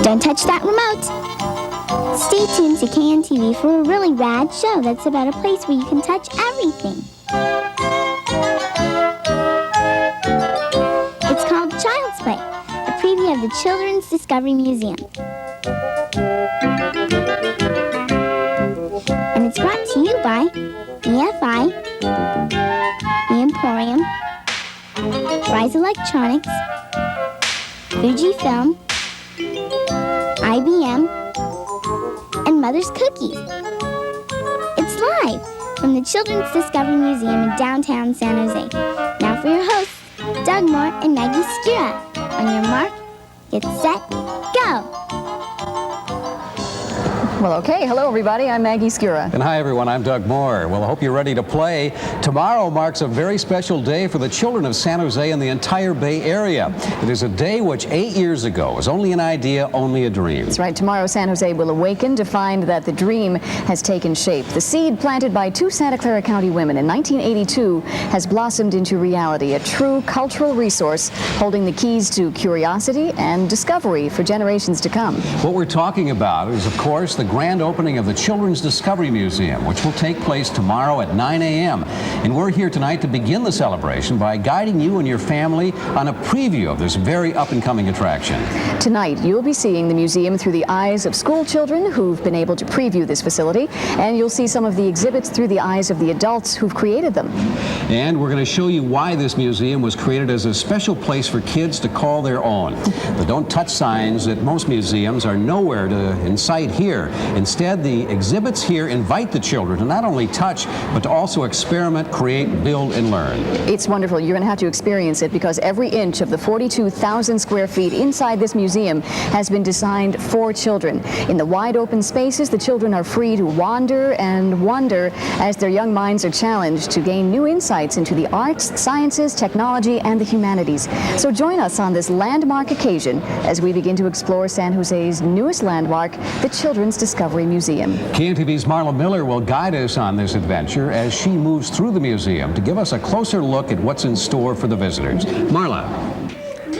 Don't touch that remote. Stay tuned to KNTV for a really rad show that's about a place where you can touch everything. It's called Child's Play, a preview of the Children's Discovery Museum. And it's brought to you by EFI, The Emporium, Rise Electronics, Fujifilm, IBM, and Mother's Cookies. It's live from the Children's Discovery Museum in downtown San Jose. Now for your hosts, Doug Moore and Maggi Scura. On your mark, get set, go! Well, okay. Hello, everybody. I'm Maggi Scura. And hi, everyone. I'm Doug Moore. Well, I hope you're ready to play. Tomorrow marks a very special day for the children of San Jose and the entire Bay Area. It is a day which 8 years ago was only an idea, only a dream. That's right. Tomorrow, San Jose will awaken to find that the dream has taken shape. The seed planted by two Santa Clara County women in 1982 has blossomed into reality, a true cultural resource holding the keys to curiosity and discovery for generations to come. What we're talking about is, of course, the grand opening of the Children's Discovery Museum, which will take place tomorrow at 9 a.m. And we're here tonight to begin the celebration by guiding you and your family on a preview of this very up-and-coming attraction. Tonight, you'll be seeing the museum through the eyes of school children who've been able to preview this facility, and you'll see some of the exhibits through the eyes of the adults who've created them. And we're going to show you why this museum was created as a special place for kids to call their own. The don't touch signs at most museums are nowhere in sight here. Instead, the exhibits here invite the children to not only touch, but to also experiment, create, build, and learn. It's wonderful. You're going to have to experience it because every inch of the 42,000 square feet inside this museum has been designed for children. In the wide open spaces, the children are free to wander and wonder as their young minds are challenged to gain new insights into the arts, sciences, technology, and the humanities. So join us on this landmark occasion as we begin to explore San Jose's newest landmark, the Children's Discovery Museum. KNTV's Marla Miller will guide us on this adventure as she moves through the museum to give us a closer look at what's in store for the visitors. Marla.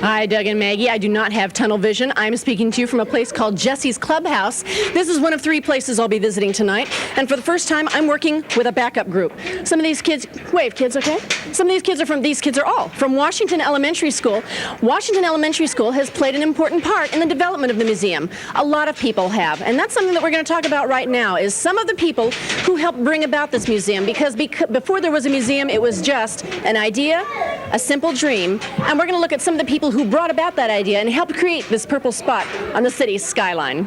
Hi, Doug and Maggie. I do not have tunnel vision. I'm speaking to you from a place called Jesse's Clubhouse. This is one of 3 places I'll be visiting tonight. And for the first time, I'm working with a backup group. Some of these kids, wave kids, okay? Some of these kids are all from Washington Elementary School. Washington Elementary School has played an important part in the development of the museum. A lot of people have. And that's something that we're going to talk about right now is some of the people who helped bring about this museum. Because before there was a museum, it was just an idea, a simple dream. And we're going to look at some of the people who brought about that idea and helped create this purple spot on the city's skyline.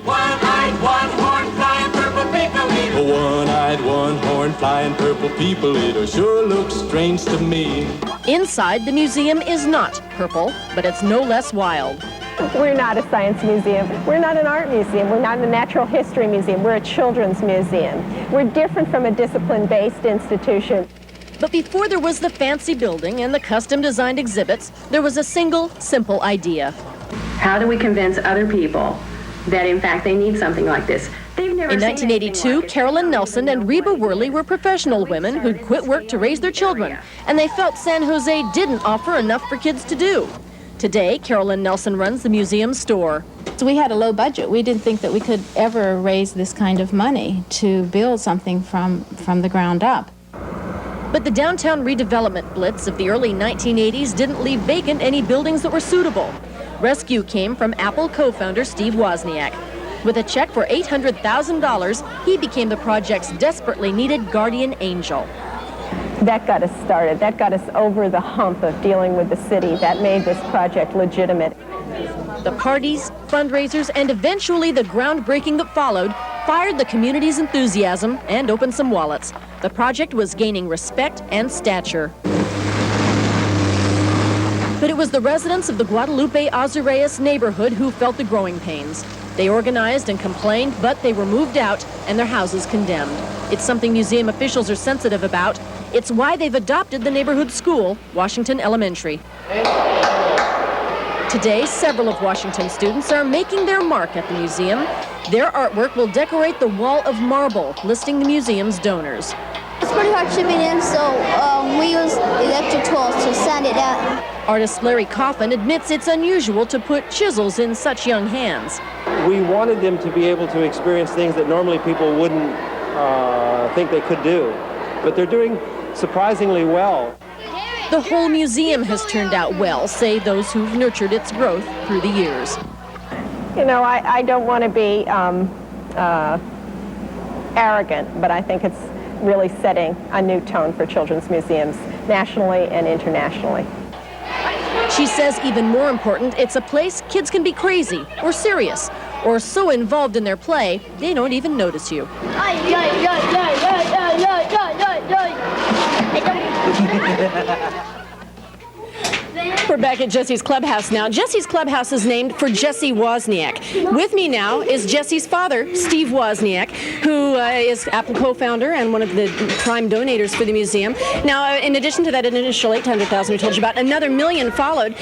One-eyed, one-horn, flying purple people eater. A one-eyed, one-horn, flying purple people eater sure looks strange to me. Inside, the museum is not purple, but it's no less wild. We're not a science museum. We're not an art museum. We're not a natural history museum. We're a children's museum. We're different from a discipline-based institution. But before there was the fancy building and the custom-designed exhibits, there was a single, simple idea. How do we convince other people that, in fact, they need something like this? They've never In seen 1982, like Carolyn Nelson and Reba Wehrly were professional women who'd quit work to raise their children, and they felt San Jose didn't offer enough for kids to do. Today, Carolyn Nelson runs the museum store. So we had a low budget. We didn't think that we could ever raise this kind of money to build something from the ground up. But the downtown redevelopment blitz of the early 1980s didn't leave vacant any buildings that were suitable. Rescue came from Apple co-founder Steve Wozniak. With a check for $800,000, he became the project's desperately needed guardian angel. That got us started. That got us over the hump of dealing with the city. That made this project legitimate. The parties, fundraisers, and eventually the groundbreaking that followed fired the community's enthusiasm and opened some wallets. The project was gaining respect and stature. But it was the residents of the Guadalupe Azureas neighborhood who felt the growing pains. They organized and complained, but they were moved out and their houses condemned. It's something museum officials are sensitive about. It's why they've adopted the neighborhood school, Washington Elementary. Today, several of Washington's students are making their mark at the museum. Their artwork will decorate the wall of marble, listing the museum's donors. It's pretty hard shipping in, so we use electric tools to sand it out. Artist Larry Coffin admits it's unusual to put chisels in such young hands. We wanted them to be able to experience things that normally people wouldn't think they could do. But they're doing surprisingly well. The whole museum has turned out well, say those who've nurtured its growth through the years. You know, I don't want to be arrogant, but I think it's really setting a new tone for children's museums nationally and internationally. She says even more important, it's a place kids can be crazy or serious or so involved in their play they don't even notice you. We're back at Jesse's Clubhouse now. Jesse's Clubhouse is named for Jesse Wozniak. With me now is Jesse's father, Steve Wozniak, who is Apple co-founder and one of the prime donators for the museum. Now, in addition to that initial $800,000 we told you about, another $1 million followed.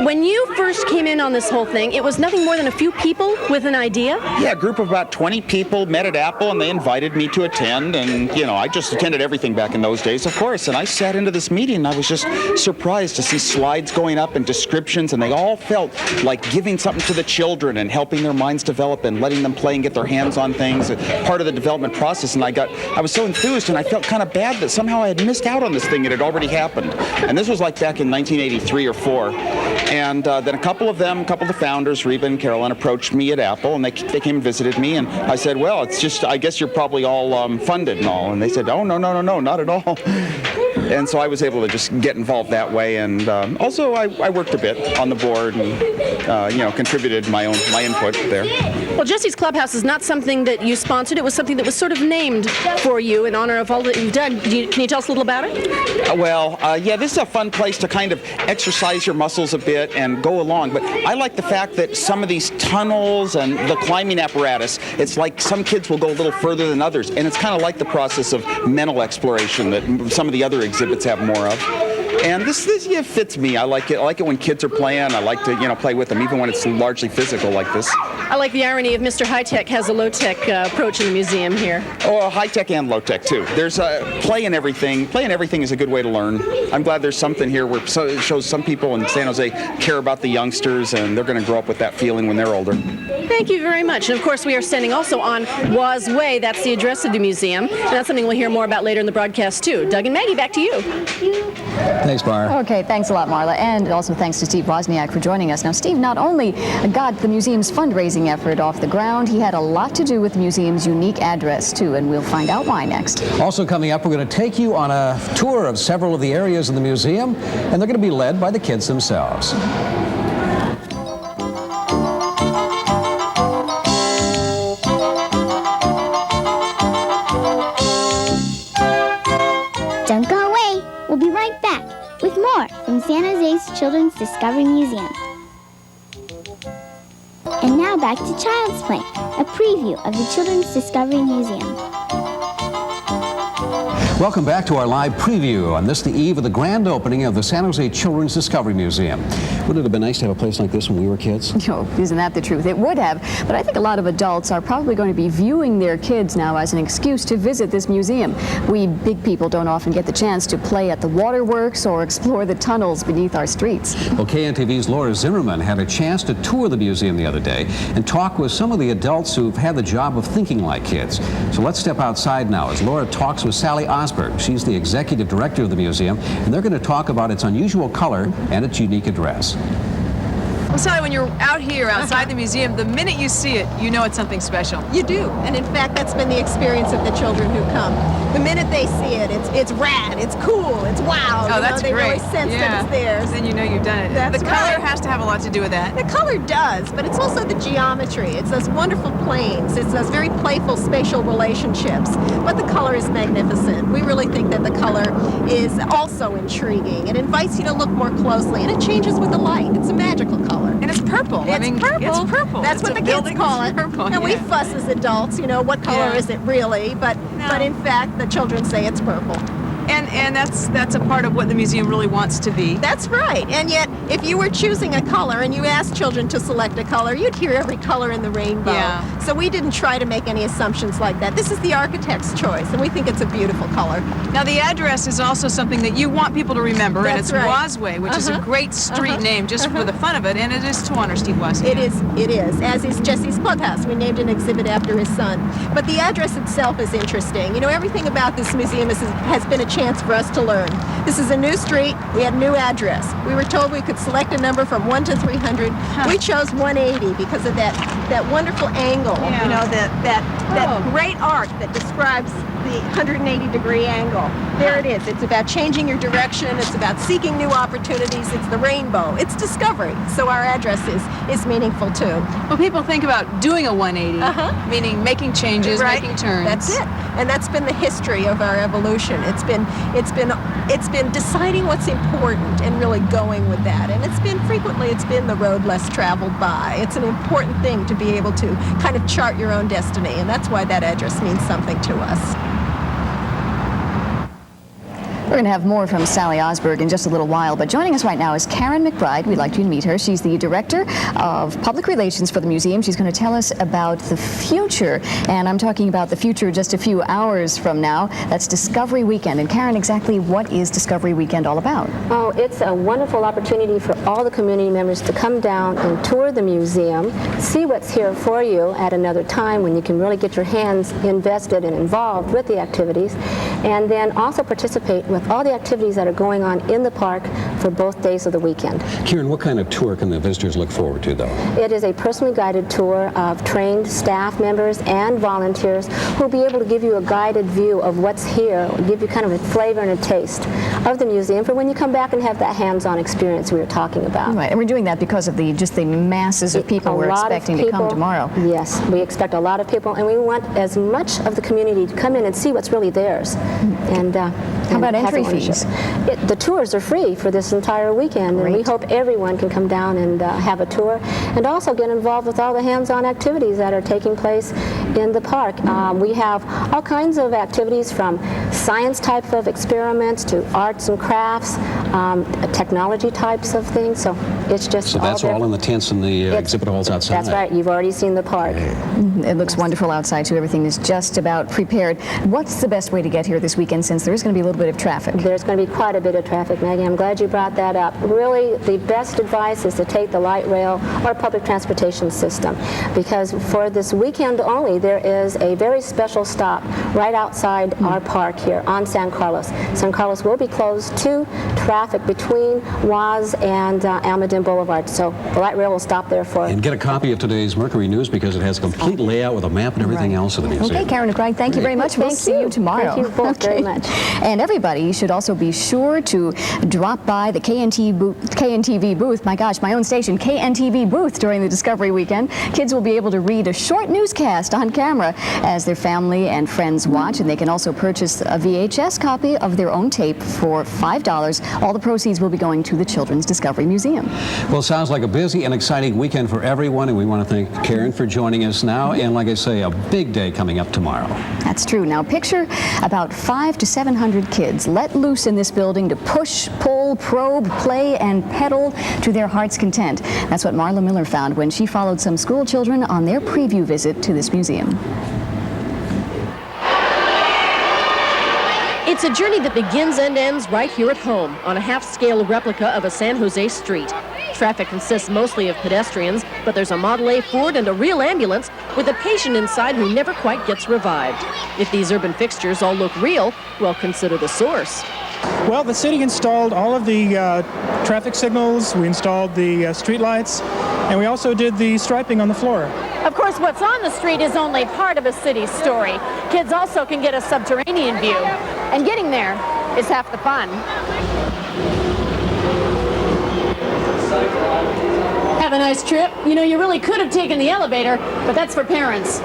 When you first came in on this whole thing, it was nothing more than a few people with an idea? Yeah, a group of about 20 people met at Apple, and they invited me to attend. And, you know, I just attended everything back in those days, of course. And I sat into this meeting, and I was just surprised to see slides going up and descriptions, and they all felt like giving something to the children and helping their minds develop and letting them play and get their hands on things, part of the development process. And I was so enthused, and I felt kind of bad that somehow I had missed out on this thing. It had already happened. And this was like back in 1983 or 4. And then a couple of the founders, Reba and Carolyn, approached me at Apple, and they came and visited me, and I said, well, it's just, I guess you're probably all funded and all. And they said, oh, no, not at all. And so I was able to just get involved that way, and also I worked a bit on the board and you know, contributed my input there. Well, Jesse's Clubhouse is not something that you sponsored. It was something that was sort of named for you in honor of all that you've done. Can you tell us a little about it? Yeah, this is a fun place to kind of exercise your muscles a bit and go along. But I like the fact that some of these tunnels and the climbing apparatus, it's like some kids will go a little further than others, and it's kind of like the process of mental exploration that some of the other exhibits have more of. And this yeah, fits me. I like it. I like it when kids are playing. I like to, you know, play with them, even when it's largely physical like this. I like the irony of Mr. High-Tech has a low-tech approach in the museum here. Oh, high-tech and low-tech, too. There's play in everything. Play in everything is a good way to learn. I'm glad there's something here where it shows some people in San Jose care about the youngsters, and they're going to grow up with that feeling when they're older. Thank you very much. And, of course, we are standing also on Woz Way. That's the address of the museum. And that's something we'll hear more about later in the broadcast, too. Doug and Maggie, back to you. Thanks, Mara. Okay, thanks a lot, Marla. And also thanks to Steve Wozniak for joining us. Now, Steve not only got the museum's fundraising effort off the ground, he had a lot to do with the museum's unique address, too, and we'll find out why next. Also coming up, we're going to take you on a tour of several of the areas in the museum, and they're going to be led by the kids themselves. Don't go away. We'll be right back with more from San Jose's Children's Discovery Museum. And now back to Child's Play, a preview of the Children's Discovery Museum. Welcome back to our live preview on this, the eve of the grand opening of the San Jose Children's Discovery Museum. Wouldn't it have been nice to have a place like this when we were kids? Oh, isn't that the truth? It would have, but I think a lot of adults are probably going to be viewing their kids now as an excuse to visit this museum. We big people don't often get the chance to play at the waterworks or explore the tunnels beneath our streets. Well, KNTV's Laura Zimmerman had a chance to tour the museum the other day and talk with some of the adults who've had the job of thinking like kids. So let's step outside now as Laura talks with Sally Osberg. She's the Executive Director of the museum, and they're going to talk about its unusual color and its unique address. Well, Sally, when you're out here outside the museum, the minute you see it, you know it's something special. You do, and in fact, that's been the experience of the children who come. The minute they see it, it's rad, it's cool, it's wow. Oh, that's they great. Really sense that it's theirs. Then you know you've done it. That's the color right. has to have a lot to do with that. The color does, but it's also the geometry. It's those wonderful planes. It's those very playful spatial relationships. But the color is magnificent. We really think that the color is also intriguing. It invites you to look more closely, and it changes with the light. It's a magical color. And it's purple. It's purple. It's purple. That's what the kids call it. Purple, and we fuss as adults, you know, what color is it really? But in fact, the children say it's purple. And that's a part of what the museum really wants to be. That's right. And yet, if you were choosing a color and you asked children to select a color, you'd hear every color in the rainbow. Yeah. So we didn't try to make any assumptions like that. This is the architect's choice, and we think it's a beautiful color. Now, the address is also something that you want people to remember, and That's it's right. Wozway, which is a great street name just for the fun of it, and it is to honor Steve Wozniak. It is, as is Jesse's Clubhouse. We named an exhibit after his son. But the address itself is interesting. You know, everything about this museum has been a chance for us to learn. This is a new street. We had a new address. We were told we could select a number from 1 to 300. We chose 180 because of that wonderful angle. Yeah. You know, that great arc that describes the 180-degree angle. There it is. It's about changing your direction. It's about seeking new opportunities. It's the rainbow. It's discovery. So our address is meaningful too. Well, people think about doing a 180, meaning making changes, Right. making turns. That's it. And that's been the history of our evolution. It's been deciding what's important and really going with that. And it's been the road less traveled by. It's an important thing to be able to kind of chart your own destiny, and that's why that address means something to us. We're going to have more from Sally Osberg in just a little while, but joining us right now is Karen McBride. We'd like you to meet her. She's the Director of Public Relations for the museum. She's going to tell us about the future, and I'm talking about the future just a few hours from now. That's Discovery Weekend. And Karen, exactly what is Discovery Weekend all about? Oh, it's a wonderful opportunity for all the community members to come down and tour the museum, see what's here for you at another time when you can really get your hands invested and involved with the activities, and then also participate with all the activities that are going on in the park for both days of the weekend. Karen, what kind of tour can the visitors look forward to, though? It is a personally guided tour of trained staff members and volunteers who will be able to give you a guided view of what's here, give you kind of a flavor and a taste of the museum for when you come back and have that hands-on experience we were talking about. Right, and we're doing that because of the masses of people we're expecting to come tomorrow. Yes, we expect a lot of people, and we want as much of the community to come in and see what's really theirs. And how about entry fees? The tours are free for this entire weekend, and we hope everyone can come down and have a tour, and also get involved with all the hands-on activities that are taking place in the park. We have all kinds of activities, from science type of experiments to arts and crafts, technology types of things. So it's just So that's all in the tents and the exhibit halls outside? That's right. You've already seen the park. It looks wonderful outside, too. Everything is just about prepared. What's the best way to get here this weekend, since there is going to be a little bit of traffic? There's going to be quite a bit of traffic, Maggie. I'm glad you brought that up. Really, the best advice is to take the light rail or public transportation system, because for this weekend only, there is a very special stop right outside our park here on San Carlos. San Carlos will be closed to traffic between Woz and Almaden Boulevard, so the light rail will stop there for... And get a copy of today's Mercury News, because it has a complete layout with a map and everything else of the museum. Okay, Karen McBride, thank you very much. We'll see you tomorrow. Thank you both very much. And everybody should also be sure to drop by the KNTV booth, my gosh, my own station, KNTV booth during the Discovery Weekend. Kids will be able to read a short newscast on camera as their family and friends watch, and they can also purchase a VHS copy of their own tape for $5. All the proceeds will be going to the Children's Discovery Museum. Well, sounds like a busy and exciting weekend for everyone, and we want to thank Karen for joining us now, and like I say, a big day coming up tomorrow. That's true. Now picture about 500 to 700 kids let loose in this building to push, pull, probe, play, and pedal to their heart's content. That's what Marla Miller found when she followed some school children on their preview visit to this museum. It's a journey that begins and ends right here at home on a half-scale replica of a San Jose street. Traffic consists mostly of pedestrians, but there's a Model A Ford and a real ambulance with a patient inside who never quite gets revived. If these urban fixtures all look real, well, consider the source. Well, the city installed all of the traffic signals, we installed the street lights, and we also did the striping on the floor. Of course, what's on the street is only part of a city story. Kids also can get a subterranean view, and getting there is half the fun. Have a nice trip. You know, you really could have taken the elevator, but that's for parents.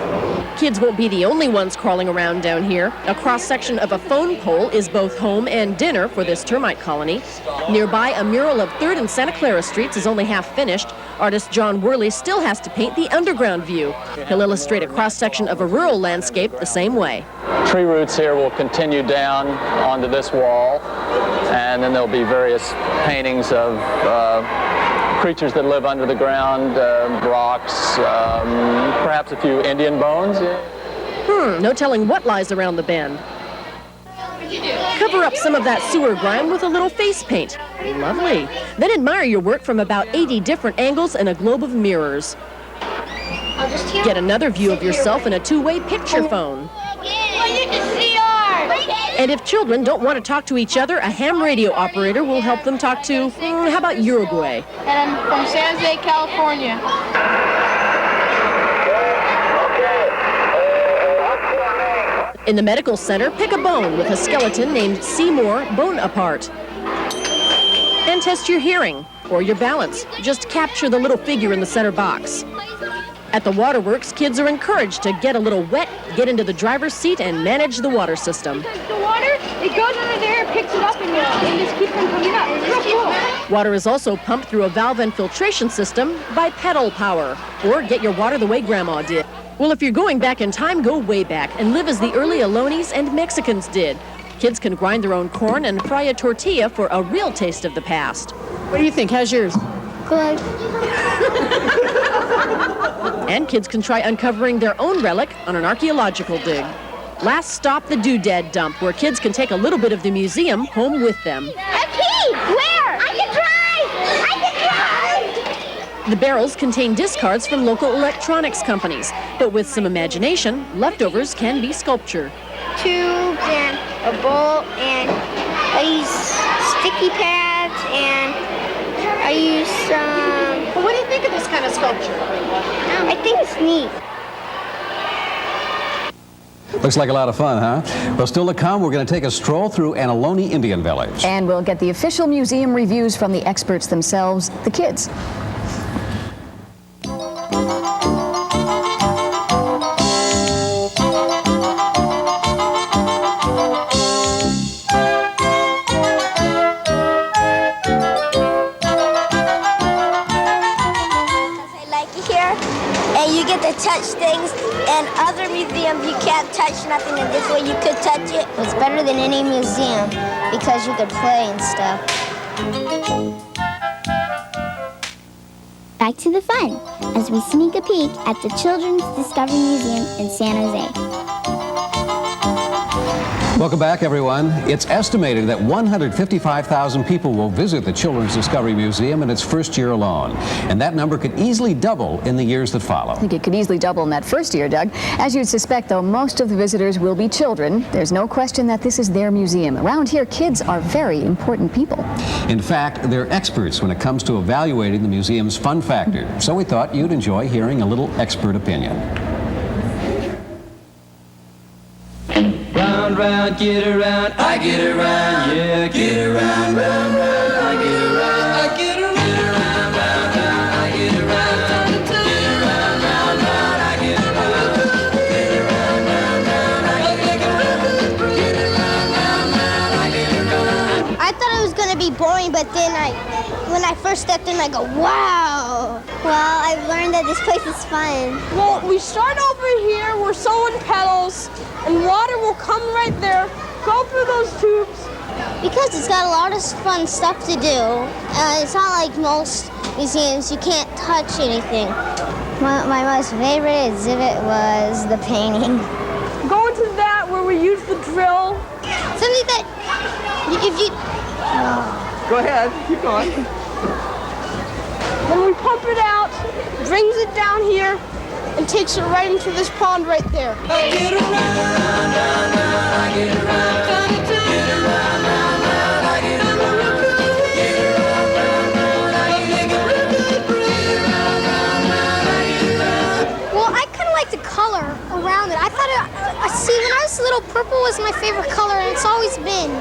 Kids won't be the only ones crawling around down here. A cross-section of a phone pole is both home and dinner for this termite colony. Nearby, a mural of 3rd and Santa Clara streets is only half finished. Artist John Wehrly still has to paint the underground view. He'll illustrate a cross-section of a rural landscape the same way. Tree roots here will continue down onto this wall, and then there'll be various paintings of creatures that live under the ground, rocks, perhaps a few Indian bones. No telling what lies around the bend. Cover up some of that sewer grime with a little face paint. Lovely. Then admire your work from about 80 different angles and a globe of mirrors. Get another view of yourself in a two-way picture phone. And if children don't want to talk to each other, a ham radio operator will help them talk to, how about Uruguay? And I'm from San Jose, California. In the medical center, pick a bone with a skeleton named Seymour Bonaparte. And test your hearing or your balance. Just capture the little figure in the center box. At the waterworks, kids are encouraged to get a little wet, get into the driver's seat, and manage the water system. The water, it goes under there, picks it up, and just keeps them coming up. It's real cool. Water is also pumped through a valve and filtration system by pedal power. Or get your water the way Grandma did. Well, if you're going back in time, go way back and live as the early Alonis and Mexicans did. Kids can grind their own corn and fry a tortilla for a real taste of the past. What do you think? How's yours? Good. And kids can try uncovering their own relic on an archaeological dig. Last stop, the doodad dump, where kids can take a little bit of the museum home with them. A key! Where? I can drive! I can drive! The barrels contain discards from local electronics companies, but with some imagination, leftovers can be sculpture. Tubes and a bowl, and I use sticky pads, and I use some... Well, what do you think of this kind of sculpture? I think it's neat. Looks like a lot of fun, huh? Well, still to come, we're going to take a stroll through an Ohlone Indian village. And we'll get the official museum reviews from the experts themselves, the kids. Touch things, and other museums you can't touch nothing, and this way you could touch it. It's better than any museum because you could play and stuff. Back to the fun as we sneak a peek at the Children's Discovery Museum in San Jose. Welcome back, everyone. It's estimated that 155,000 people will visit the Children's Discovery Museum in its first year alone. And that number could easily double in the years that follow. I think it could easily double in that first year, Doug. As you'd suspect, though, most of the visitors will be children. There's no question that this is their museum. Around here, kids are very important people. In fact, they're experts when it comes to evaluating the museum's fun factor. So we thought you'd enjoy hearing a little expert opinion. Round, round, get around, I get around, yeah, get around, round, round, I get around, I get around, round, round, I get around, get around, round, round, I get around, get around, round, round, I get around, get around, round, round, I get around. I thought it was going to be boring, but then when I first stepped in, I go, wow. Well, I've learned that this place is fun. Well, we start over here, we're sewing petals, and water will come right there, go through those tubes. Because it's got a lot of fun stuff to do. It's not like most museums, you can't touch anything. My most favorite exhibit was the painting. Go into that where we use the drill. Something that, if you... Go ahead, keep going. When we pump it out, brings it down here, and takes it right into this pond right there. I get around, round, round, round, I get around, get around, round, round, I get around, get around, round, round, I get around, get around, round, round, I get around. Well, I kind of like the color around it. I thought see, when I was little, purple was my favorite color, and it's always been.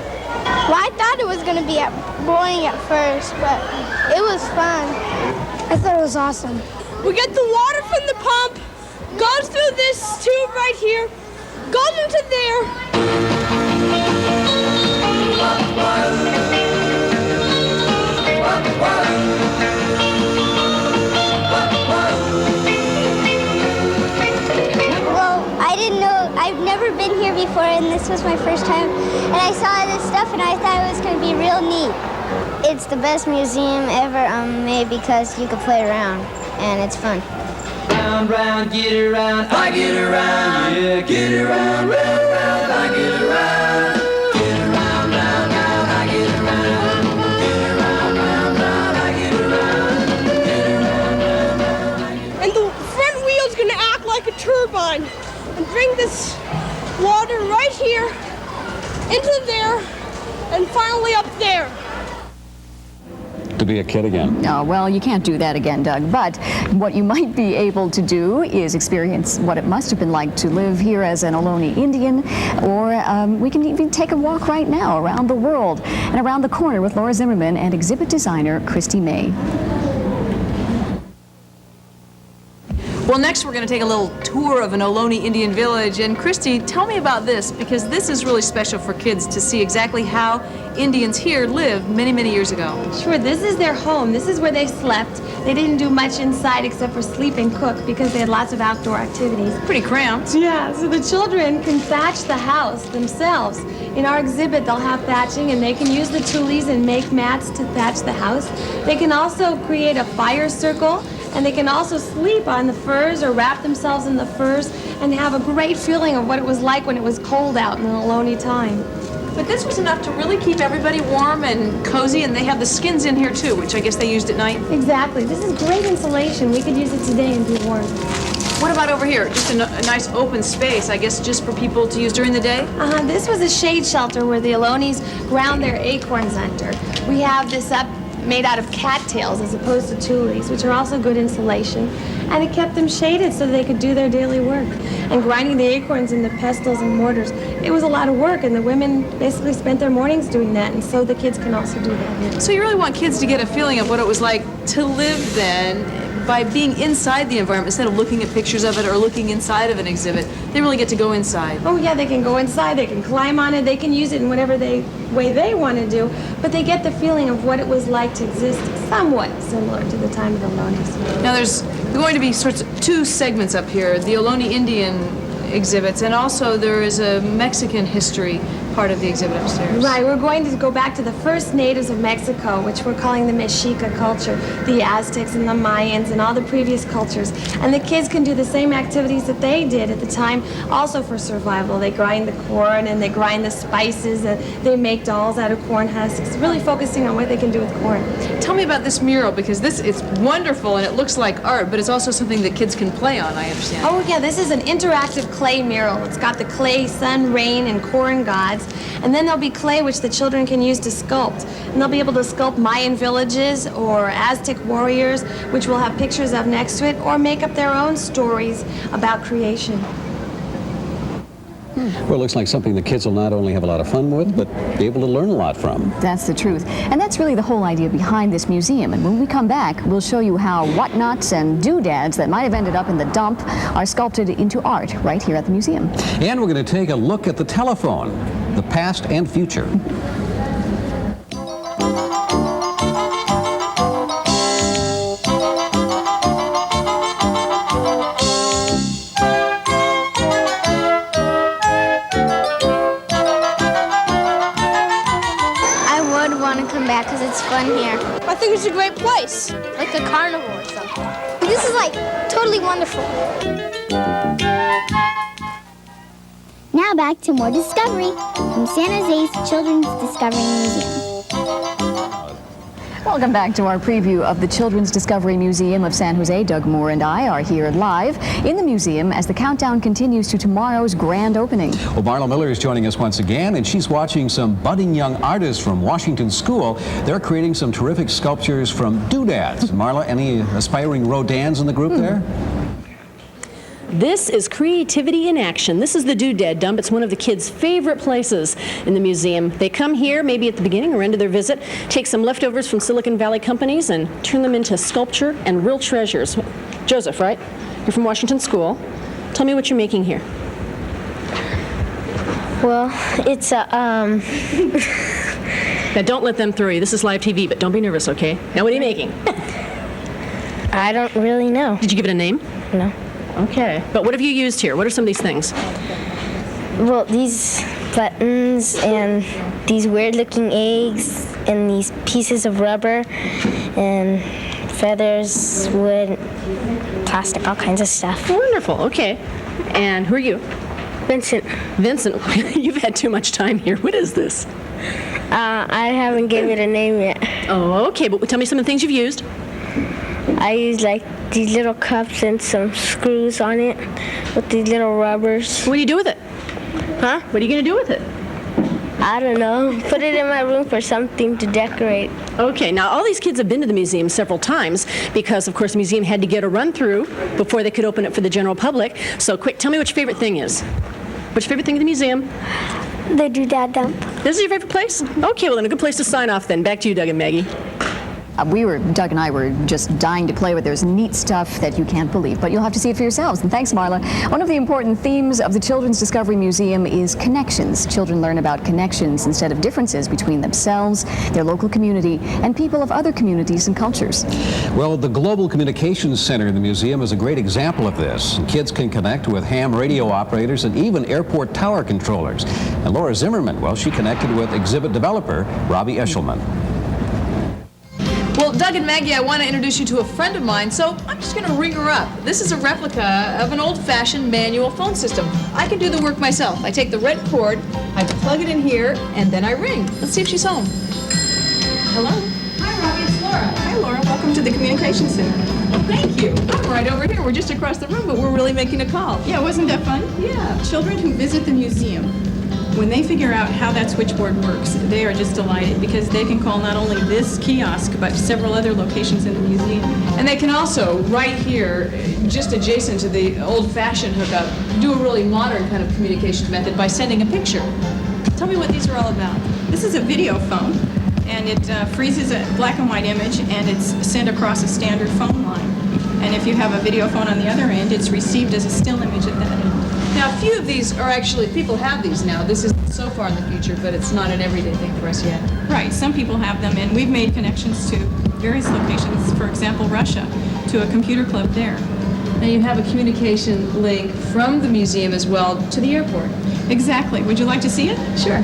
Well, I thought it was going to be boring at first, but it was fun. I thought it was awesome. We get the water from the pump, goes through this tube right here, goes into there. Well, I didn't know, I've never been here before, and this was my first time. And I saw this stuff, and I thought it was going to be real neat. It's the best museum ever made because you can play around, and it's fun. Round, round, get around, I get around, yeah, get around, round, round, I get around. Get around, round, round, I get around. Get around, round, round, I get around. Get around, round, round, I get around. And the front wheel's going to act like a turbine and bring this water right here into there and finally up there. To be a kid again. Oh, well, you can't do that again, Doug. But what you might be able to do is experience what it must have been like to live here as an Ohlone Indian, or we can even take a walk right now around the world and around the corner with Laura Zimmerman and exhibit designer Christy May. Well, next we're going to take a little tour of an Ohlone Indian village. And Christy, tell me about this, because this is really special for kids to see exactly how Indians here lived many, many years ago. Sure, this is their home. This is where they slept. They didn't do much inside except for sleep and cook because they had lots of outdoor activities. Pretty cramped. Yeah, so the children can thatch the house themselves. In our exhibit, they'll have thatching, and they can use the tules and make mats to thatch the house. They can also create a fire circle, and they can also sleep on the furs or wrap themselves in the furs and have a great feeling of what it was like when it was cold out in the Ohlone time. But this was enough to really keep everybody warm and cozy, and they have the skins in here too, which I guess they used at night. Exactly. This is great insulation. We could use it today and be warm. What about over here? Just a nice open space, I guess, just for people to use during the day? This was a shade shelter where the Ohlones ground their acorns under. We have this up made out of cattails as opposed to tules, which are also good insulation. And it kept them shaded so they could do their daily work. And grinding the acorns into pestles and mortars, it was a lot of work, and the women basically spent their mornings doing that, and so the kids can also do that. So you really want kids to get a feeling of what it was like to live then by being inside the environment instead of looking at pictures of it or looking inside of an exhibit. They really get to go inside. Oh yeah, they can go inside, they can climb on it, they can use it in whatever way they want to do, but they get the feeling of what it was like to exist somewhat similar to the time of the Ohlones. Now there's going to be sorts of two segments up here, the Ohlone Indian exhibits, and also there is a Mexican history part of the exhibit upstairs. Right, we're going to go back to the first natives of Mexico, which we're calling the Mexica culture, the Aztecs and the Mayans and all the previous cultures. And the kids can do the same activities that they did at the time, also for survival. They grind the corn and they grind the spices and they make dolls out of corn husks, really focusing on what they can do with corn. Tell me about this mural, because this is wonderful and it looks like art, but it's also something that kids can play on, I understand. Oh yeah, this is an interactive clay mural. It's got the clay, sun, rain, and corn gods. And then there'll be clay which the children can use to sculpt. And they'll be able to sculpt Mayan villages or Aztec warriors, which we'll have pictures of next to it, or make up their own stories about creation. Well, it looks like something the kids will not only have a lot of fun with, but be able to learn a lot from. That's the truth. And that's really the whole idea behind this museum. And when we come back, we'll show you how whatnots and doodads that might have ended up in the dump are sculpted into art right here at the museum. And we're going to take a look at the telephone, the past and future. Because it's fun here. I think it's a great place. Like a carnival or something. This is like totally wonderful. Now back to more discovery from San Jose's Children's Discovery Museum. Welcome back to our preview of the Children's Discovery Museum of San Jose. Doug Moore and I are here live in the museum as the countdown continues to tomorrow's grand opening. Well, Marla Miller is joining us once again, and she's watching some budding young artists from Washington School. They're creating some terrific sculptures from doodads. Marla, any aspiring Rodins in the group there? This is creativity in action. This is the doodad dump. It's one of the kids' favorite places in the museum. They come here maybe at the beginning or end of their visit, take some leftovers from Silicon Valley companies and turn them into sculpture and real treasures. Joseph, right? You're from Washington School. Tell me what you're making here. Well, it's a, Now, don't let them throw you. This is live TV, but don't be nervous, okay? Now, what are you making? I don't really know. Did you give it a name? No. Okay. But what have you used here? What are some of these things? Well, these buttons and these weird-looking eggs and these pieces of rubber and feathers, wood, plastic, all kinds of stuff. Wonderful. Okay. And who are you? Vincent. Vincent, you've had too much time here. What is this? I haven't given it a name yet. Oh, okay. But tell me some of the things you've used. I used like these little cups and some screws on it with these little rubbers. What do you do with it? Huh? What are you going to do with it? I don't know. Put it in my room for something to decorate. Okay, now all these kids have been to the museum several times because, of course, the museum had to get a run-through before they could open it for the general public. So quick, tell me what your favorite thing is. What's your favorite thing in the museum? The doodad dump. This is your favorite place? Okay, well then a good place to sign off then. Back to you, Doug and Maggie. Doug and I were just dying to play with. There's neat stuff that you can't believe, but you'll have to see it for yourselves. And thanks, Marla. One of the important themes of the Children's Discovery Museum is connections. Children learn about connections instead of differences between themselves, their local community, and people of other communities and cultures. Well, the Global Communications Center in the museum is a great example of this. Kids can connect with ham radio operators and even airport tower controllers. And Laura Zimmerman, well, she connected with exhibit developer Robbie Eshelman. Well, Doug and Maggie, I want to introduce you to a friend of mine, so I'm just going to ring her up. This is a replica of an old-fashioned manual phone system. I can do the work myself. I take the red cord, I plug it in here, and then I ring. Let's see if she's home. Hello? Hi, Robbie. It's Laura. Hi, Laura. Welcome to the Communications Center. Well, thank you. I'm right over here. We're just across the room, but we're really making a call. Yeah, wasn't that fun? Yeah. Children who visit the museum, when they figure out how that switchboard works, they are just delighted because they can call not only this kiosk, but several other locations in the museum. And they can also, right here, just adjacent to the old-fashioned hookup, do a really modern kind of communications method by sending a picture. Tell me what these are all about. This is a video phone, and it freezes a black and white image, and it's sent across a standard phone line. And if you have a video phone on the other end, it's received as a still image at that end. Now, a few of these are actually, people have these now. This is so far in the future, but it's not an everyday thing for us yet. Right, some people have them, and we've made connections to various locations, for example, Russia, to a computer club there. Now, you have a communication link from the museum as well to the airport. Exactly. Would you like to see it? Sure.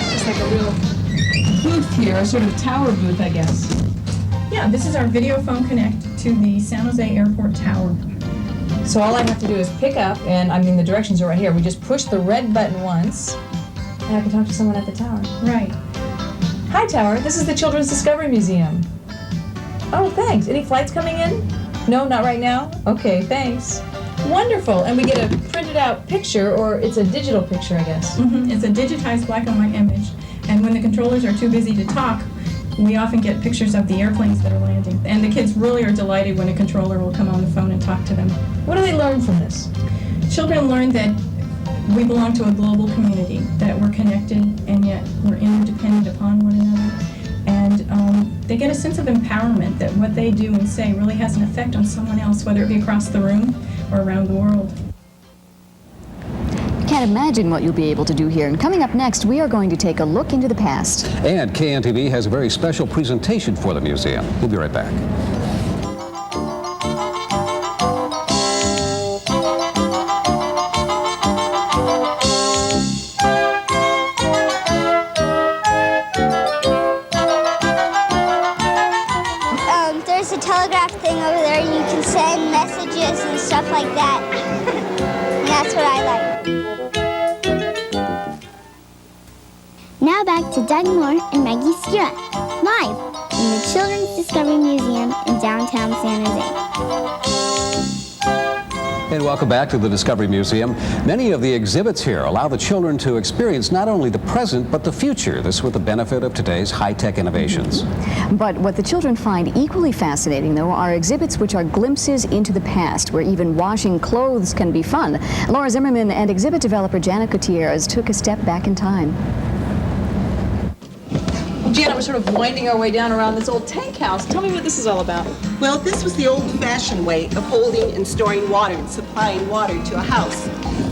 It's just like a real booth here, a sort of tower booth, I guess. Yeah, this is our video phone connect to the San Jose Airport Tower. So all I have to do is pick up, and I mean the directions are right here. We just push the red button once, and I can talk to someone at the tower. Right. Hi, tower. This is the Children's Discovery Museum. Oh, thanks. Any flights coming in? No, not right now? Okay, thanks. Wonderful. And we get a printed out picture, or it's a digital picture, I guess. Mm-hmm. It's a digitized black and white image. And when the controllers are too busy to talk, we often get pictures of the airplanes that are landing. And the kids really are delighted when a controller will come on the phone and talk to them. What do they learn from this? Children learn that we belong to a global community, that we're connected and yet we're interdependent upon one another. And they get a sense of empowerment that what they do and say really has an effect on someone else, whether it be across the room or around the world. Can't imagine what you'll be able to do here. And coming up next, we are going to take a look into the past. And KNTV has a very special presentation for the museum. We'll be right back. There's a telegraph thing over there. You can send messages and stuff like that. And that's what I like. Now back to Doug Moore and Maggie Scura, live from the Children's Discovery Museum in downtown San Jose. And welcome back to the Discovery Museum. Many of the exhibits here allow the children to experience not only the present, but the future. This with the benefit of today's high-tech innovations. But what the children find equally fascinating, though, are exhibits which are glimpses into the past, where even washing clothes can be fun. Laura Zimmerman and exhibit developer Janet Gutierrez took a step back in time. Janet, we're sort of winding our way down around this old tank house. Tell me what this is all about. Well, this was the old-fashioned way of holding and storing water and supplying water to a house.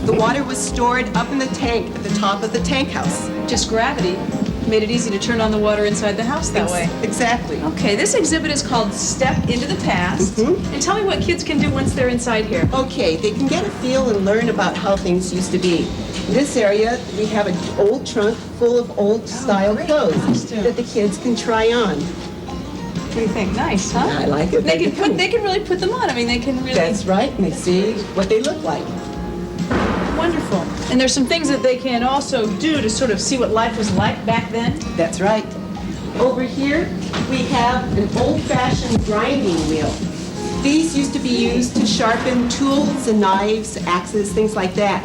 The water was stored up in the tank at the top of the tank house. Just gravity made it easy to turn on the water inside the house that way. Exactly. Okay, this exhibit is called Step Into the Past. And tell me what kids can do once they're inside here. Okay, they can get a feel and learn about how things used to be. In this area, we have an old trunk full of old-style clothes that the kids can try on. What do you think? Nice, huh? I like it. They can really put them on. I mean, they can really... That's right, and they see what they look like. Wonderful. And there's some things that they can also do to sort of see what life was like back then. That's right. Over here, we have an old-fashioned grinding wheel. These used to be used to sharpen tools and knives, axes, things like that.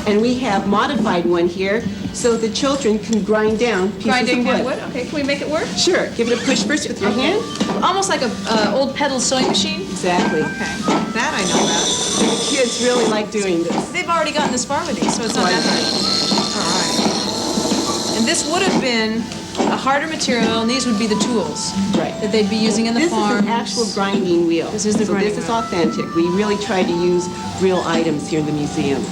And we have modified one here so the children can grind down pieces of wood. Okay, can we make it work? Sure. Give it a push first with your hand. Almost like a old pedal sewing machine? Exactly. Okay, that I know about. The kids really like doing this. They've already gotten this far with these, so it's not that hard. All right. And this would have been a harder material, and these would be the tools that they'd be using in the farm. This is an actual grinding wheel. This is the grinding wheel. This is authentic. We really try to use real items here in the museum.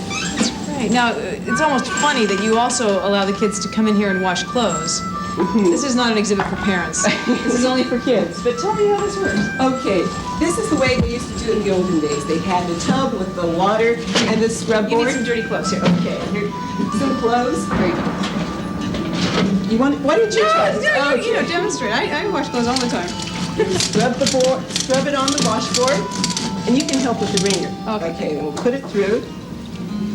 Right. Now, it's almost funny that you also allow the kids to come in here and wash clothes. This is not an exhibit for parents. This is only for kids. But tell me how this works. Okay. This is the way they used to do it in the olden days. They had the tub with the water and the scrub board. You need some dirty clothes here. Okay. Here, some clothes. You want? Why don't you try this? You know, demonstrate. I wash clothes all the time. Scrub the board. Scrub it on the washboard, and you can help with the wringer. Okay. We'll put it through.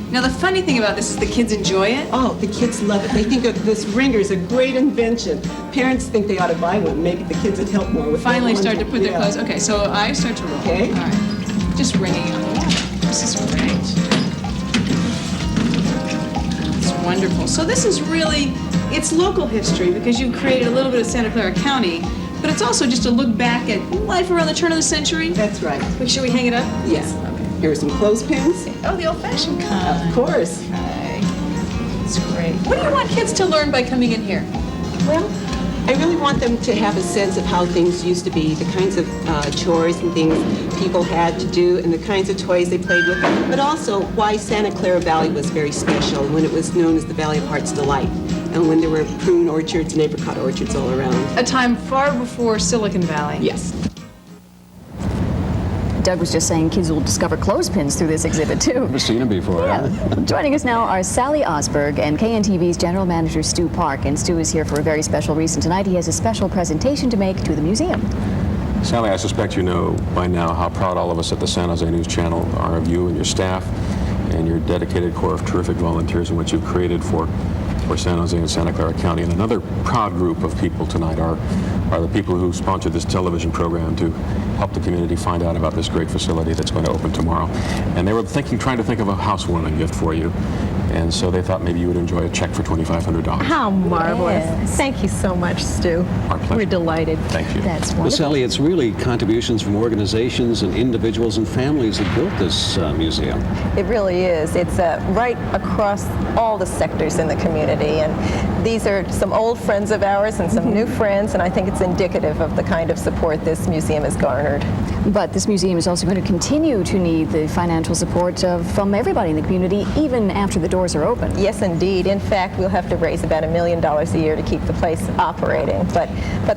Now, the funny thing about this is the kids enjoy it. Oh, the kids love it. They think that this wringer is a great invention. Parents think they ought to buy one. Maybe the kids would help more with Finally start to put their clothes. Okay, so I start to roll. Okay. All right. Just wringing on the water. This is great. It's wonderful. So this is really, it's local history because you created a little bit of Santa Clara County, but it's also just a look back at life around the turn of the century. That's right. Make sure we hang it up? Yes. Okay. Here are some clothespins. Oh, the old-fashioned kind. Of course. Okay. It's great. What do you want kids to learn by coming in here? Well, I really want them to have a sense of how things used to be, the kinds of chores and things people had to do, and the kinds of toys they played with, but also why Santa Clara Valley was very special when it was known as the Valley of Heart's Delight, and when there were prune orchards and apricot orchards all around. A time far before Silicon Valley. Yes. Doug was just saying kids will discover clothespins through this exhibit, too. Never seen them before. Yeah. Joining us now are Sally Osberg and KNTV's General Manager Stu Park. And Stu is here for a very special reason tonight. He has a special presentation to make to the museum. Sally, I suspect you know by now how proud all of us at the San Jose News Channel are of you and your staff and your dedicated corps of terrific volunteers and what you've created for San Jose and Santa Clara County. And another proud group of people tonight are the people who sponsored this television program to help the community find out about this great facility that's going to open tomorrow. And they were trying to think of a housewarming gift for you. And so they thought maybe you would enjoy a check for $2,500. How marvelous. Yes. Thank you so much, Stu. Our pleasure. We're delighted. Thank you. That's wonderful. Well, Sally, it's really contributions from organizations and individuals and families that built this museum. It really is. It's right across all the sectors in the community. And these are some old friends of ours and some new friends, and I think it's indicative of the kind of support this museum has garnered. But this museum is also going to continue to need the financial support from everybody in the community, even after the doors are open. Yes, indeed. In fact, we'll have to raise about $1 million a year to keep the place operating. But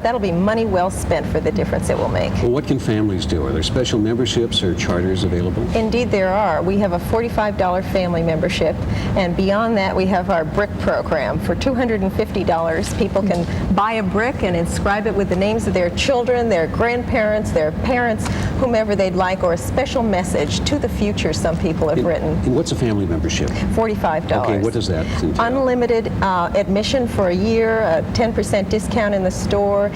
that'll be money well spent for the difference it will make. Well, what can families do? Are there special memberships or charters available? Indeed, there are. We have a $45 family membership, and beyond that, we have our brick program. For $250, people can buy a brick and inscribe it with the names of their children, their grandparents, their parents, whomever they'd like, or a special message to the future some people have written. And what's a family membership? $45. Okay, what does that entail? Unlimited admission for a year, a 10% discount in the store,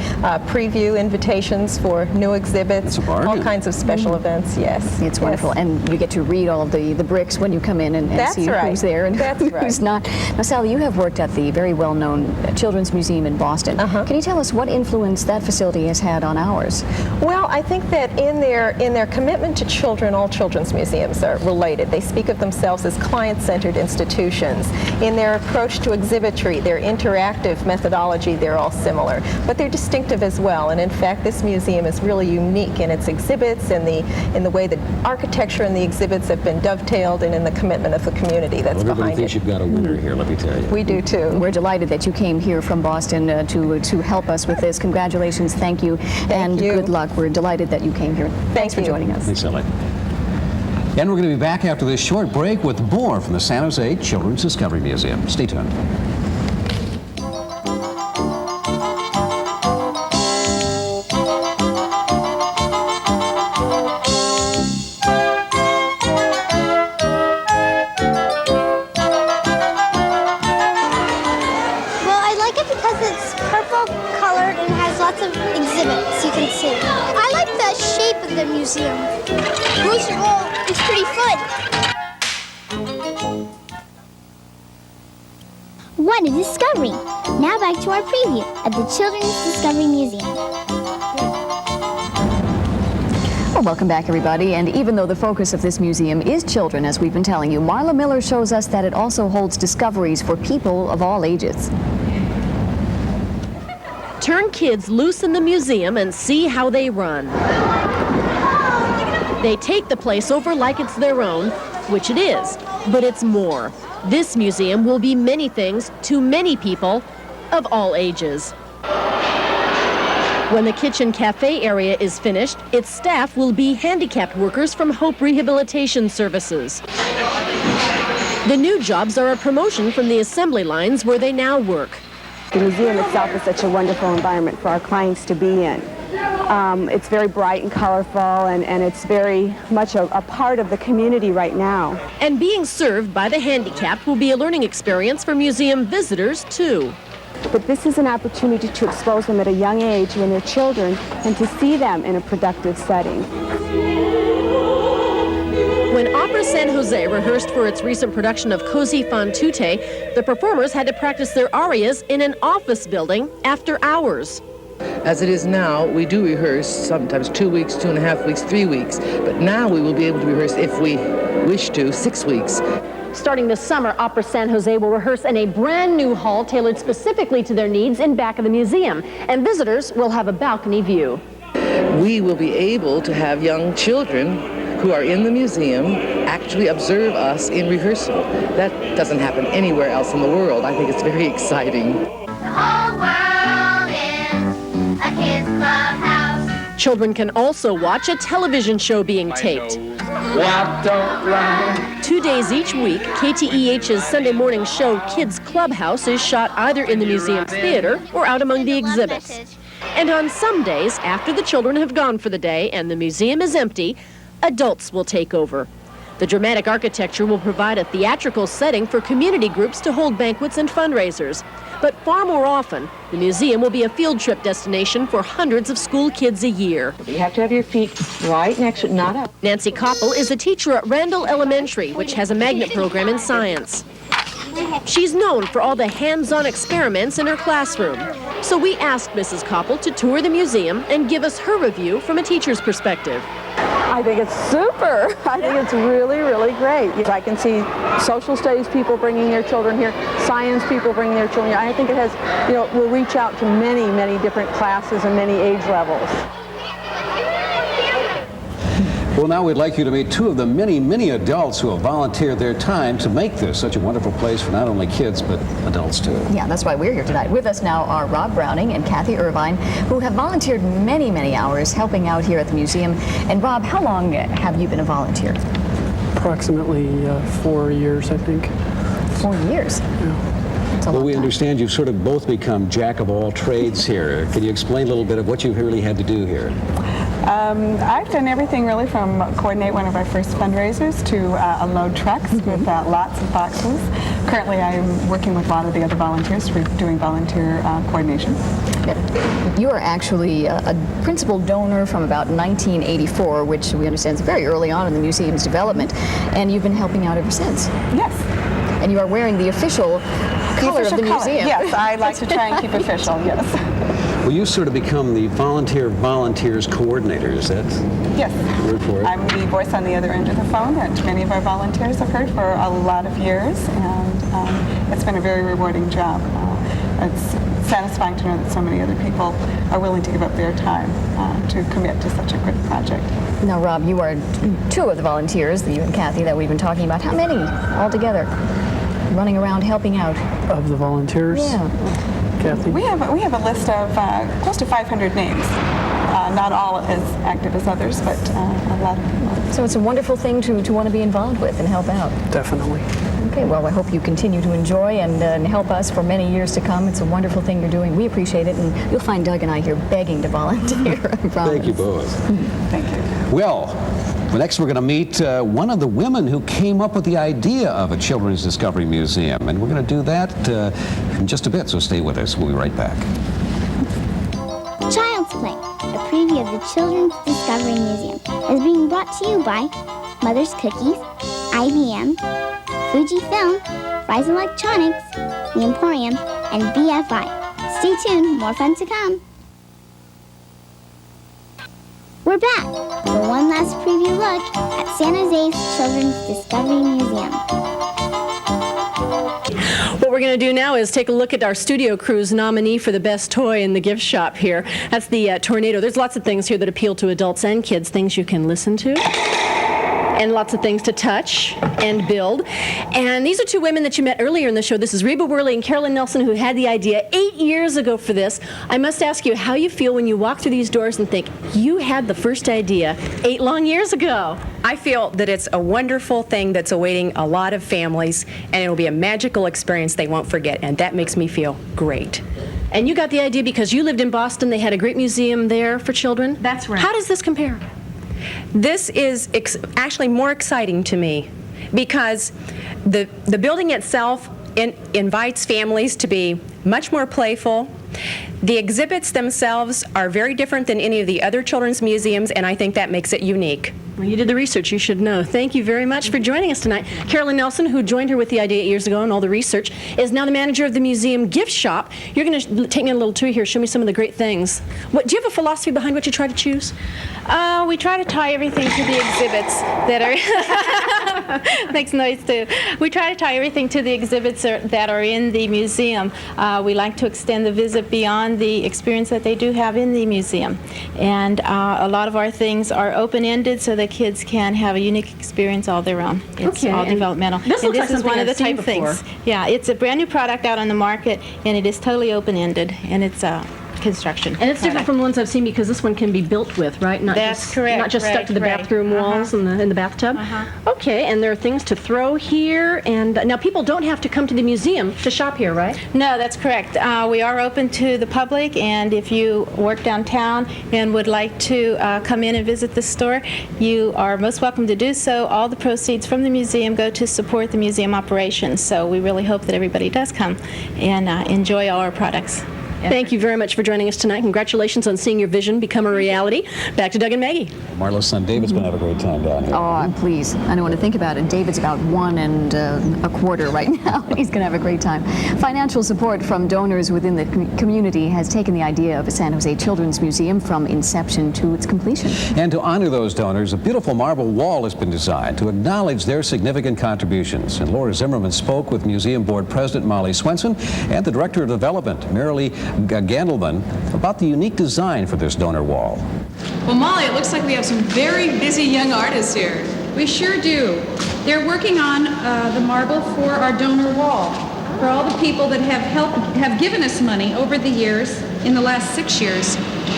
preview invitations for new exhibits, all kinds of special events, yes. It's wonderful. And you get to read all of the bricks when you come in and see who's there and who's not. Now, Sally, you have worked at the very well-known Children's Museum in Boston. Can you tell us what influence that facility has had on ours? Well, I think that in their in their commitment to children, all children's museums are related. They speak of themselves as client-centered institutions. In their approach to exhibitry, their interactive methodology, they're all similar. But they're distinctive as well, and in fact this museum is really unique in its exhibits, in the way the architecture and the exhibits have been dovetailed, and in the commitment of the community that's Everybody behind thinks it. you've got a winner here, let me tell you. We do too. We're delighted that you came here from Boston to help us with this. Congratulations, thank you, and good luck. We're delighted that you came here. Thanks for joining us. Thanks, Sally. And we're going to be back after this short break with more from the San Jose Children's Discovery Museum. Stay tuned. I like the shape of the museum. Most of all, it's pretty fun. What a discovery! Now back to our preview at the Children's Discovery Museum. Well, welcome back, everybody. And even though the focus of this museum is children, as we've been telling you, Marla Miller shows us that it also holds discoveries for people of all ages. Turn kids loose in the museum and see how they run. They take the place over like it's their own, which it is, but it's more. This museum will be many things to many people of all ages. When the kitchen cafe area is finished, its staff will be handicapped workers from Hope Rehabilitation Services. The new jobs are a promotion from the assembly lines where they now work. The museum itself is such a wonderful environment for our clients to be in. It's very bright and colorful, and it's very much a part of the community right now. And being served by the handicapped will be a learning experience for museum visitors, too. But this is an opportunity to expose them at a young age when they're children and to see them in a productive setting. When Opera San Jose rehearsed for its recent production of Così fan tutte, the performers had to practice their arias in an office building after hours. As it is now, we do rehearse sometimes 2 weeks, 2.5 weeks, 3 weeks, but now we will be able to rehearse, if we wish to, 6 weeks. Starting this summer, Opera San Jose will rehearse in a brand new hall tailored specifically to their needs in back of the museum, and visitors will have a balcony view. We will be able to have young children who are in the museum actually observe us in rehearsal. That doesn't happen anywhere else in the world. I think it's very exciting. The whole world is a kid's clubhouse. Children can also watch a television show being taped. 2 days each week, KTEH's Sunday morning show Kids Clubhouse is shot either in the museum's theater or out among the exhibits. And on some days, after the children have gone for the day and the museum is empty, adults will take over. The dramatic architecture will provide a theatrical setting for community groups to hold banquets and fundraisers. But far more often, the museum will be a field trip destination for hundreds of school kids a year. You have to have your feet right next to, not up. Nancy Koppel is a teacher at Randall Elementary, which has a magnet program in science. She's known for all the hands-on experiments in her classroom. So we asked Mrs. Koppel to tour the museum and give us her review from a teacher's perspective. I think it's super. I think it's really, really great. I can see social studies people bringing their children here, science people bringing their children here. I think it has, will reach out to many, many different classes and many age levels. Well, now we'd like you to meet two of the many, many adults who have volunteered their time to make this such a wonderful place for not only kids, but adults too. Yeah, that's why we're here tonight. With us now are Rob Browning and Kathy Irvine, who have volunteered many, many hours helping out here at the museum. And Rob, how long have you been a volunteer? Approximately 4 years, I think. 4 years? Yeah. Well, we understand you've sort of both become jack of all trades here. Can you explain a little bit of what you've really had to do here? I've done everything really from coordinate one of our first fundraisers to unload trucks with lots of boxes. Currently I'm working with a lot of the other volunteers. We're doing volunteer coordination. You are actually a principal donor from about 1984, which we understand is very early on in the museum's development, and you've been helping out ever since. Yes. And you are wearing the official color of the museum. Yes, I like to try and keep official, yes. Well, you sort of become the volunteers coordinator, is that Yes. word for it? I'm the voice on the other end of the phone that many of our volunteers have heard for a lot of years, and it's been a very rewarding job. It's satisfying to know that so many other people are willing to give up their time to commit to such a good project. Now, Rob, you are two of the volunteers, you and Kathy, that we've been talking about. How many altogether running around helping out? Of the volunteers? Yeah. Kathy? We have a list of close to 500 names. Not all as active as others, but a lot of people. So it's a wonderful thing to want to be involved with and help out. Definitely. Okay, well, I hope you continue to enjoy and help us for many years to come. It's a wonderful thing you're doing. We appreciate it, and you'll find Doug and I here begging to volunteer, I promise. Thank you both. Thank you. Well, next we're going to meet one of the women who came up with the idea of a Children's Discovery Museum, and we're going to do that in just a bit, so stay with us. We'll be right back. Child's Play, a preview of the Children's Discovery Museum, is being brought to you by Mother's Cookies, IBM, Fujifilm, Rise Electronics, The Emporium, and BFI. Stay tuned, more fun to come. We're back for one last preview look at San Jose's Children's Discovery Museum. What we're going to do now is take a look at our studio crew's nominee for the best toy in the gift shop here. That's the Tornado. There's lots of things here that appeal to adults and kids, things you can listen to, and lots of things to touch and build. And these are two women that you met earlier in the show. This is Reba Wehrly and Carolyn Nelson, who had the idea 8 years ago for this. I must ask you how you feel when you walk through these doors and think, you had the first idea 8 long years ago. I feel that it's a wonderful thing that's awaiting a lot of families, and it will be a magical experience they won't forget, and that makes me feel great. And you got the idea because you lived in Boston. They had a great museum there for children. That's right. How does this compare? This is actually more exciting to me because the building itself invites families to be much more playful. The exhibits themselves are very different than any of the other children's museums, and I think that makes it unique. Well, you did the research. You should know. Thank you very much for joining us tonight. Carolyn Nelson, who joined her with the idea 8 years ago and all the research, is now the manager of the museum gift shop. You're going to take me on a little tour here, show me some of the great things. Do you have a philosophy behind what you try to choose? We try to tie everything to the exhibits that are... makes noise too. We try to tie everything to the exhibits that are in the museum. We like to extend the visit beyond the experience that they do have in the museum. And a lot of our things are open-ended so that kids can have a unique experience all their own. It's all developmental. This looks like is something one of the I've seen type before. things. Yeah, it's a brand new product out on the market, and it is totally open-ended, and it's construction. And it's different from the ones I've seen because this one can be built with, right? That's correct. Not just stuck to the bathroom walls and in the bathtub. Okay, and there are things to throw here. And now people don't have to come to the museum to shop here, right? No, that's correct. We are open to the public, and if you work downtown and would like to come in and visit the store, you are most welcome to do so. All the proceeds from the museum go to support the museum operations, so we really hope that everybody does come and enjoy all our products. Thank you very much for joining us tonight. Congratulations on seeing your vision become a reality. Back to Doug and Maggie. Marlo's son David's going to have a great time down here. Oh, please. I don't want to think about it. David's about 1 1/4 right now. He's going to have a great time. Financial support from donors within the community has taken the idea of a San Jose Children's Museum from inception to its completion. And to honor those donors, a beautiful marble wall has been designed to acknowledge their significant contributions. And Laura Zimmerman spoke with Museum Board President Molly Swenson and the Director of Development, Wehrly, Gandelman, about the unique design for this donor wall. Well, Molly, it looks like we have some very busy young artists here. We sure do. They're working on the marble for our donor wall. For all the people that have given us money over the years, in the last 6 years,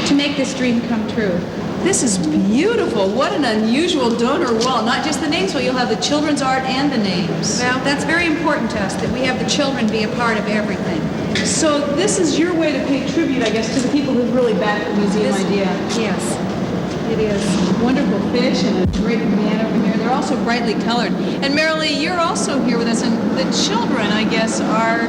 to make this dream come true. This is beautiful. What an unusual donor wall. Not just the names, but you'll have the children's art and the names. Well, that's very important to us, that we have the children be a part of everything. So this is your way to pay tribute, I guess, to the people who really backed the museum idea. Yes, it is. Wonderful fish and a great man over here. They're also brightly colored. And Wehrly, you're also here with us, and the children, I guess, are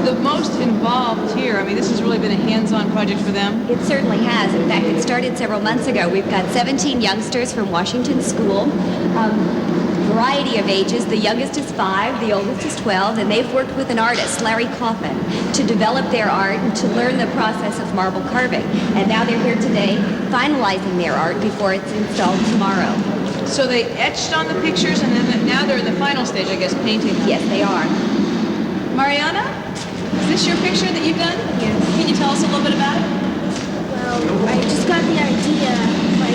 the most involved here. I mean, this has really been a hands-on project for them. It certainly has. In fact, it started several months ago. We've got 17 youngsters from Washington School variety of ages. The youngest is 5, the oldest is 12, and they've worked with an artist, Larry Coffin, to develop their art and to learn the process of marble carving. And now they're here today finalizing their art before it's installed tomorrow. So they etched on the pictures, and then now they're in the final stage, I guess, painting. Yes, they are. Mariana, is this your picture that you've done? Yes. Can you tell us a little bit about it? Well, I just got the idea,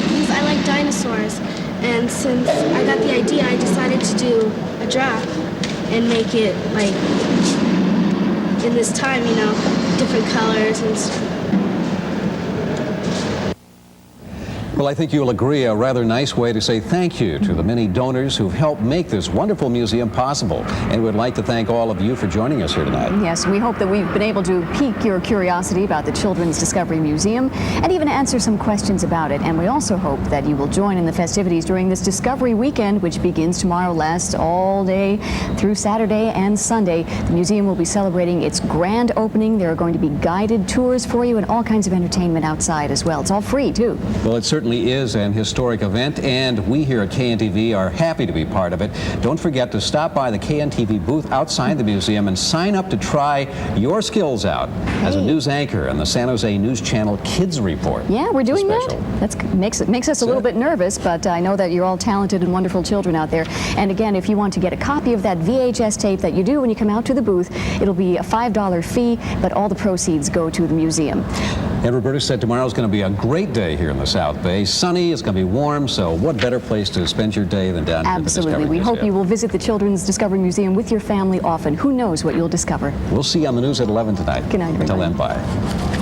because I like dinosaurs, and since I got the idea, I decided to do a draft and make it, like, in this time, you know, different colors and stuff. Well, I think you'll agree, a rather nice way to say thank you to the many donors who've helped make this wonderful museum possible. And we'd like to thank all of you for joining us here tonight. Yes, we hope that we've been able to pique your curiosity about the Children's Discovery Museum and even answer some questions about it. And we also hope that you will join in the festivities during this Discovery Weekend, which begins tomorrow, lasts all day through Saturday and Sunday. The museum will be celebrating its grand opening. There are going to be guided tours for you and all kinds of entertainment outside as well. It's all free, too. Well, it certainly is an historic event, and we here at KNTV are happy to be part of it. Don't forget to stop by the KNTV booth outside the museum and sign up to try your skills out as a news anchor on the San Jose News Channel Kids Report. Yeah, we're doing that. That makes us a little bit nervous, but I know that you're all talented and wonderful children out there. And again, if you want to get a copy of that VHS tape that you do when you come out to the booth, it'll be a $5 fee, but all the proceeds go to the museum. And Roberta said tomorrow's going to be a great day here in the South Bay. Sunny, it's going to be warm, so what better place to spend your day than down here at the Discovery Absolutely. We Museum. hope you will visit the Children's Discovery Museum with your family often. Who knows what you'll discover. We'll see you on the news at 11 tonight. Good night, everybody. Until then, bye.